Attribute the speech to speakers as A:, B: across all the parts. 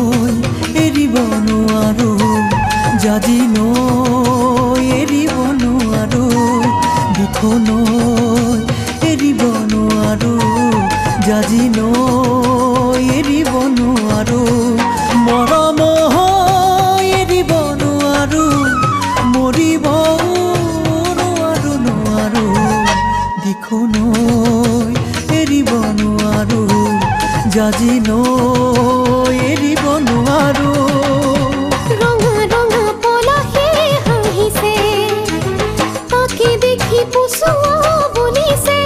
A: নৈ এৰিব নোৱাৰো জাজি নৈ এৰিব নোৱাৰো দিখ নৈ এৰিব নোৱাৰো জাজি নৈ এৰিব নোৱাৰো মৰম এৰিব নোৱাৰো মৰিব নোৱাৰো নোৱাৰো দিখ নৈ এৰিব নোৱাৰো জাজি নৈ এৰিব নোৱাৰো
B: ৰঙা ৰঙা পলাশে হাঁহিছে তাকে দেখি পুচুৱা বলিছে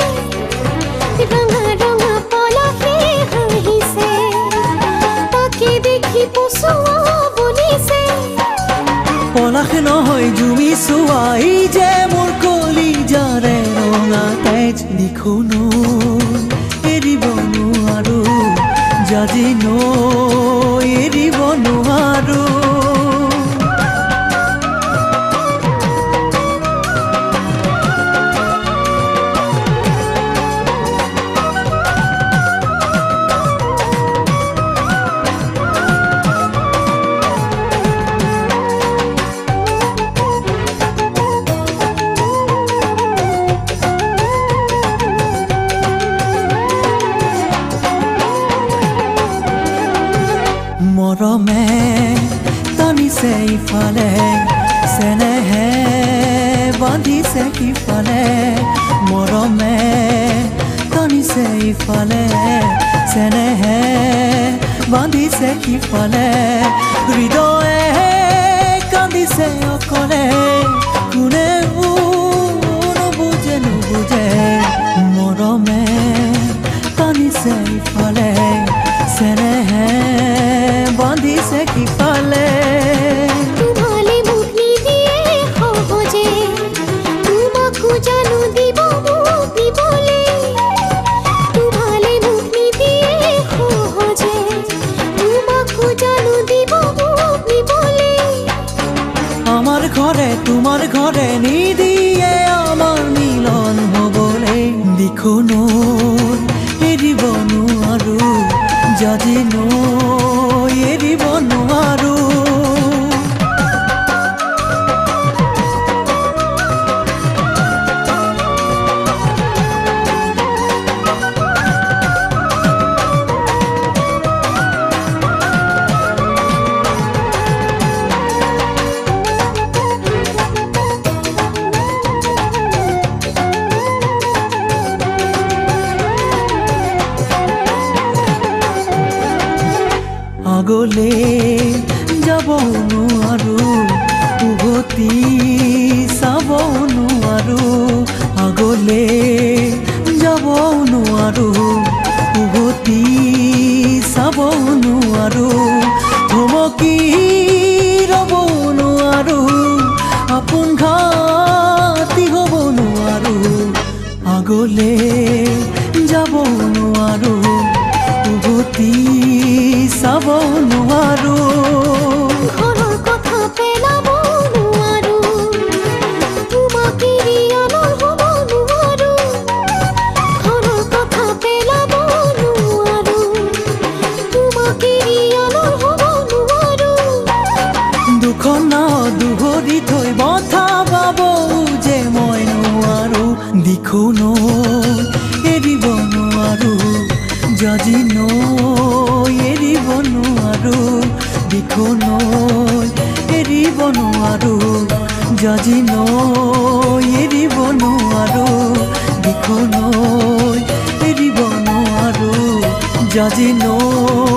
B: ৰঙা ৰঙা পলাশে হাঁহিছে তাকে দেখি পুচুৱা বলিছে
A: পলাশ নহয় জুমি চোৱাই যে মোৰ কলিজাৰে ৰঙা তেজ দিখ নৈ এৰিব নোৱাৰো জাজি নৈ এৰিব নোৱাৰো মৰমে টানিছে ইফালে চেনেহে বান্ধিছে সিফালে মৰমে টানিছে ইফালে চেনেহে বান্ধিছে সিফালে হৃদয়ে কান্দিছে অকলে কোনে নুবুজে নুবুজে মৰমে টানিছে ইফালে চেনেহে বান্ধিছে সিফালে
B: তোমালে মোক নিদিয়ে সহজে তোমাকো জানো দিব মোক দিবলে তোমালে মোক নিদিয়ে সহজে তোমাকো জানো দিব মোক দিবলে
A: আমার ঘরে তোমার ঘরে নিদিয়ে আমার মিলন হবলে দিখ নৈ এৰিব নোৱাৰো জাজি নৈ এৰিব নোৱাৰো আগলে যাব নোৱাৰো উভতি চাব নোৱাৰো আগলে যাব নোৱাৰো উভতি চাব নোৱাৰো থমকি ৰ'ব নোৱাৰো আপোন ঘাটি হ'ব নোৱাৰো আগলে যাব নোৱাৰো উভতি চাব নোৱাৰো
B: ঘৰৰ কথা পেলাব নোৱাৰো তোমাক এৰি আনৰ হ'ব নোৱাৰো ঘৰৰ কথা পেলাব নোৱাৰো তোমাক এৰি আনৰ হ'ব নোৱাৰো
A: দুখন দুহৰি থৈ বঠা পাব যে মই নোৱাৰো দিখ নৈ এৰিব নোৱাৰো জাজি নৈ এৰিব নোৱাৰো দিখ নৈ এৰিব নোৱাৰো জাজি নৈ এৰিব নোৱাৰো দিখ নৈ এৰিব নোৱাৰো জাজি নৈ